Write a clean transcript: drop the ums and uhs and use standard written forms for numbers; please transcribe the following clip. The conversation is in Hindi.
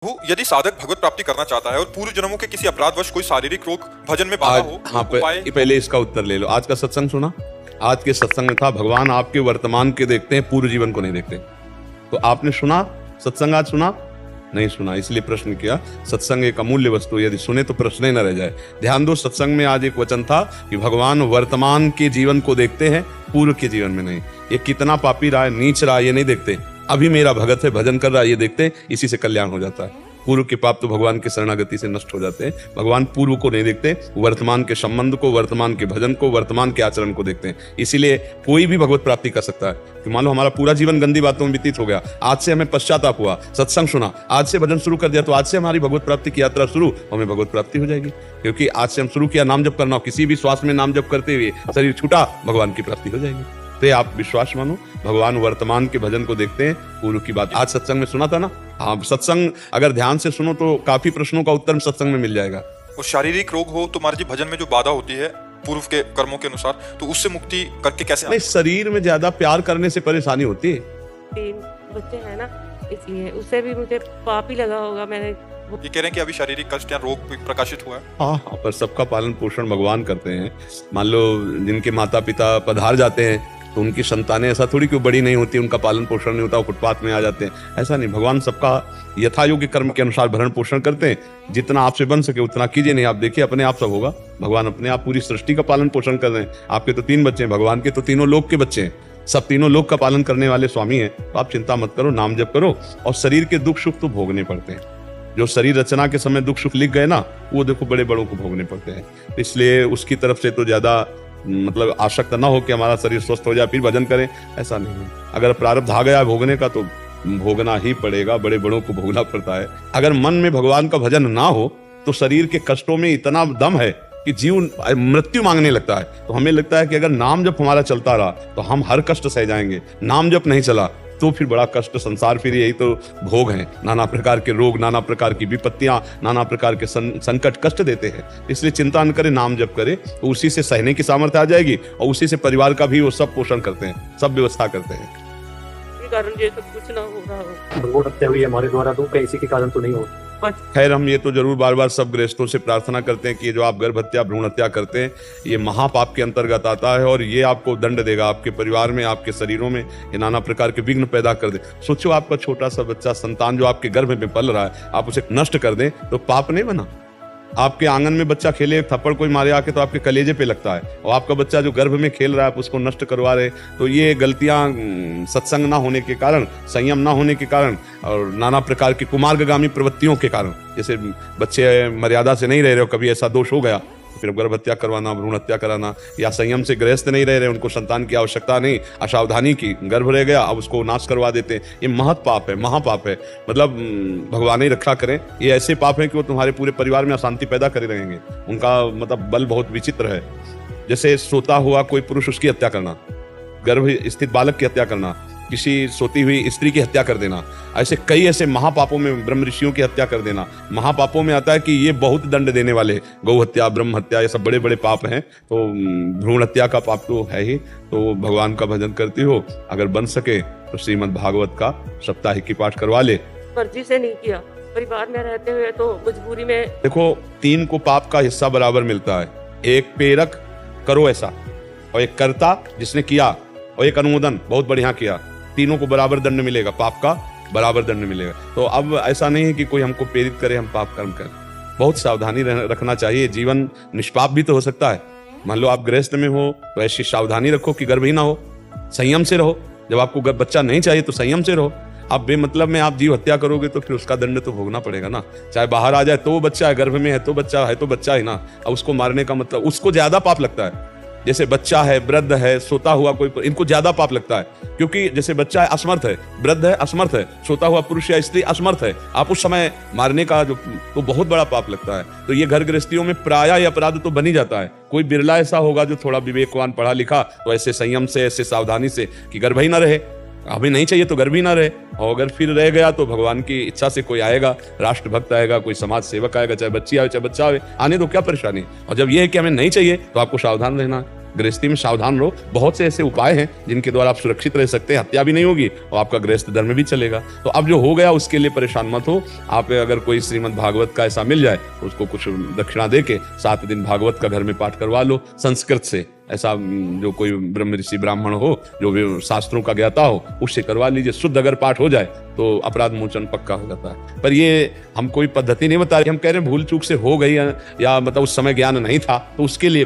यदि साधक भगवत प्राप्ति करना चाहता है और पूर्व जन्मों के किसी अपराधवश कोई शारीरिक रोग भजन में बाधा हो, हाँ, पहले इसका उत्तर ले लो। आज का सत्संग सुना? आज के सत्संग में था भगवान आपके वर्तमान के देखते हैं, पूर्व जीवन को नहीं देखते। तो आपने सुना सत्संग? आज सुना? नहीं सुना, इसलिए प्रश्न किया। सत्संग एक अमूल्य वस्तु, यदि सुने तो प्रश्न ही न रह जाए। ध्यान दो, सत्संग में आज एक वचन था कि भगवान वर्तमान के जीवन को देखते हैं, पूर्व के जीवन में नहीं। ये कितना पापी रहा है, नीच रहा है, ये नहीं देखते। अभी मेरा भगत है, भजन कर रहा है, ये देखते हैं। इसी से कल्याण हो जाता है। पूर्व के पाप तो भगवान के शरणागति से नष्ट हो जाते हैं। भगवान पूर्व को नहीं देखते, वर्तमान के संबंध को, वर्तमान के भजन को, वर्तमान के आचरण को देखते हैं। इसीलिए कोई भी भगवत प्राप्ति कर सकता है। कि मान लो हमारा पूरा जीवन गंदी बातों में व्यतीत हो गया, आज से हमें पश्चाताप हुआ, सत्संग सुना, आज से भजन शुरू कर दिया, तो आज से हमारी भगवत प्राप्ति की यात्रा शुरू, हमें भगवत प्राप्ति हो जाएगी। क्योंकि आज से हम शुरू किया नाम जप करना, किसी भी श्वास में नाम जप करते हुए शरीर छूटा, भगवान की प्राप्ति हो जाएगी। तो आप विश्वास मानो, भगवान वर्तमान के भजन को देखते हैं, पूर्व की बात आज सत्संग में सुना था ना। हाँ, सत्संग अगर ध्यान से सुनो तो काफी प्रश्नों का उत्तर सत्संग में मिल जाएगा। और शारीरिक रोग हो तो महाराज जी भजन में जो बाधा होती है पूर्व के कर्मों के अनुसार, तो उससे मुक्ति करके कैसे? नहीं, शरीर में ज्यादा प्यार करने से परेशानी होती है। 3 बच्चे हैं ना, इसलिए उससे भी मुझे पाप ही लगा होगा। मैंने ये कह रहे हैं कि अभी शारीरिक कष्ट या रोग प्रकाशित हुआ है। हाँ, पर सबका पालन पोषण भगवान करते हैं। मान लो जिनके माता पिता पधार जाते हैं तो उनकी संतानें ऐसा थोड़ी कि बड़ी नहीं होती, उनका पालन पोषण नहीं होता, वो फुटपाथ में आ जाते हैं, ऐसा नहीं। भगवान सबका यथायोग्य कर्म के अनुसार भरण पोषण करते हैं। जितना आपसे बन सके उतना कीजिए, नहीं आप देखिए अपने आप सब होगा। भगवान अपने आप पूरी सृष्टि का पालन पोषण कर रहे हैं। आपके तो 3 बच्चे हैं, भगवान के तो तीनों लोक के बच्चे हैं। सब तीनों लोक का पालन करने वाले स्वामी हैं। तो आप चिंता मत करो, नाम जप करो। और शरीर के दुख सुख तो भोगने पड़ते हैं। जो शरीर रचना के समय दुख सुख लिख गए ना, वो देखो बड़े बड़ों को भोगने पड़ते हैं। इसलिए उसकी तरफ से तो ज्यादा मतलब आसक्त ना हो कि हमारा शरीर स्वस्थ हो जाए फिर भजन करें, ऐसा नहीं है। अगर प्रारब्ध आ गया भोगने का तो भोगना ही पड़ेगा, बड़े बड़ों को भोगना पड़ता है। अगर मन में भगवान का भजन ना हो तो शरीर के कष्टों में इतना दम है कि जीव मृत्यु मांगने लगता है। तो हमें लगता है कि अगर नाम जप हमारा चलता रहा तो हम हर कष्ट सह जाएंगे। नाम जप नहीं चला तो फिर बड़ा कष्ट। संसार फिर यही तो भोग हैं, नाना प्रकार के रोग, नाना प्रकार की विपत्तियां, नाना प्रकार के संकट कष्ट देते हैं। इसलिए चिंता न करें, नाम जप करें तो उसी से सहने की सामर्थ्य आ जाएगी और उसी से परिवार का भी वो सब पोषण करते हैं, सब व्यवस्था करते हैं। कारण ये सब कुछ ना हो रहा हो। भ्रूण हत्या हुई हमारे द्वारा, तो कैसे के कारण तो नहीं हो। खैर, हम ये तो जरूर बार बार सब गृहस्थों से प्रार्थना करते हैं कि ये जो आप गर्भ हत्या, भ्रूण हत्या करते हैं, ये महापाप के अंतर्गत आता है और ये आपको दंड देगा। आपके परिवार में, आपके शरीरों में ये नाना प्रकार के विघ्न पैदा कर दे। सोचो, आपका छोटा सा बच्चा संतान जो आपके गर्भ में पल रहा है, आप उसे नष्ट कर दें तो पाप नहीं बना? आपके आंगन में बच्चा खेले, थप्पड़ कोई मारे आके तो आपके कलेजे पे लगता है, और आपका बच्चा जो गर्भ में खेल रहा है आप उसको नष्ट करवा रहे। तो ये गलतियां सत्संग ना होने के कारण, संयम ना होने के कारण और नाना प्रकार की कुमार्गामी प्रवृत्तियों के कारण, जैसे बच्चे मर्यादा से नहीं रह रहे हो, कभी ऐसा दोष हो गया फिर गर्भ हत्या करवाना, भ्रूण हत्या कराना, या संयम से गृहस्थ नहीं रह रहे, उनको संतान की आवश्यकता नहीं, असावधानी की, गर्भ रह गया अब उसको नाश करवा देते हैं। ये महत पाप है, महापाप है। मतलब भगवान ही रक्षा करें। ये ऐसे पाप है कि वो तुम्हारे पूरे परिवार में अशांति पैदा करे रहेंगे। उनका मतलब बल बहुत विचित्र है। जैसे सोता हुआ कोई पुरुष, उसकी हत्या करना, गर्भ स्थित बालक की हत्या करना, किसी सोती हुई स्त्री की हत्या कर देना, ऐसे कई ऐसे महापापों में, ब्रह्म ऋषियों की हत्या कर देना, महापापों में आता है कि ये बहुत दंड देने वाले। गौ हत्या, ब्रह्म हत्या, ये सब बड़े बड़े पाप हैं। तो भ्रूण हत्या का पाप तो है ही। तो भगवान का भजन करती हो, अगर बन सके तो श्रीमद् भागवत का साप्ताहिकी पाठ करवा ले। मर्जी से नहीं किया, परिवार में रहते हुए तो मजबूरी में। देखो, 3 को पाप का हिस्सा बराबर मिलता है। एक प्रेरक, करो ऐसा, और एक कर्ता जिसने किया, और एक अनुमोदन, बहुत बढ़िया किया। तीनों को बराबर दंड मिलेगा, पाप का बराबर दंड मिलेगा। तो अब ऐसा नहीं है कि कोई हमको प्रेरित करे हम पाप कर्म करें। बहुत सावधानी रखना चाहिए। जीवन निष्पाप भी तो हो सकता है। मान लो आप गृहस्थ में हो तो ऐसी सावधानी रखो कि गर्भ ही ना हो, संयम से रहो। जब आपको बच्चा नहीं चाहिए तो संयम से रहो। आप बेमतलब में आप जीव हत्या करोगे तो फिर उसका दंड तो भोगना पड़ेगा ना। चाहे बाहर आ जाए तो वो बच्चा है, गर्भ में है तो बच्चा है, तो बच्चा ही ना। अब उसको मारने का मतलब, उसको ज्यादा पाप लगता है। जैसे बच्चा है, वृद्ध है, सोता हुआ कोई, इनको ज्यादा पाप लगता है। क्योंकि जैसे बच्चा है असमर्थ है, वृद्ध है असमर्थ है, सोता हुआ पुरुष या स्त्री असमर्थ है, आप उस समय मारने का जो तो बहुत बड़ा पाप लगता है। तो ये घर गृहस्थियों में प्रायः ये अपराध तो बन ही जाता है। कोई बिरला ऐसा होगा जो थोड़ा विवेकवान, पढ़ा लिखा, तो ऐसे संयम से, ऐसे सावधानी से कि गर्भ ही ना रहे, हमें नहीं चाहिए तो गर्भ ही ना रहे। और अगर फिर रह गया तो भगवान की इच्छा से कोई आएगा, राष्ट्र भक्त आएगा, कोई समाज सेवक आएगा, चाहे बच्ची आए चाहे बच्चा आए, आने दो, क्या परेशानी। और जब ये है कि हमें नहीं चाहिए तो आपको सावधान रहना है। गृहस्थी में सावधान रहो। बहुत से ऐसे उपाय हैं जिनके द्वारा आप सुरक्षित रह सकते हैं, हत्या भी नहीं होगी और आपका गृहस्थ धर्म भी चलेगा। तो अब जो हो गया उसके लिए परेशान मत हो। आप अगर कोई श्रीमद् भागवत का ऐसा मिल जाए तो उसको कुछ दक्षिणा देके 7 दिन भागवत का घर में पाठ करवा लो संस्कृत से। ऐसा जो कोई ब्रह्म ऋषि ब्राह्मण हो जो भी शास्त्रों का ज्ञाता हो उससे करवा लीजिए। शुद्ध अगर पाठ हो जाए तो अपराध मोचन पक्का हो जाता है। पर ये हम कोई पद्धति नहीं बता रहे, हम कह रहे हैं भूल चूक से हो गई या मतलब उस समय ज्ञान नहीं था तो उसके लिए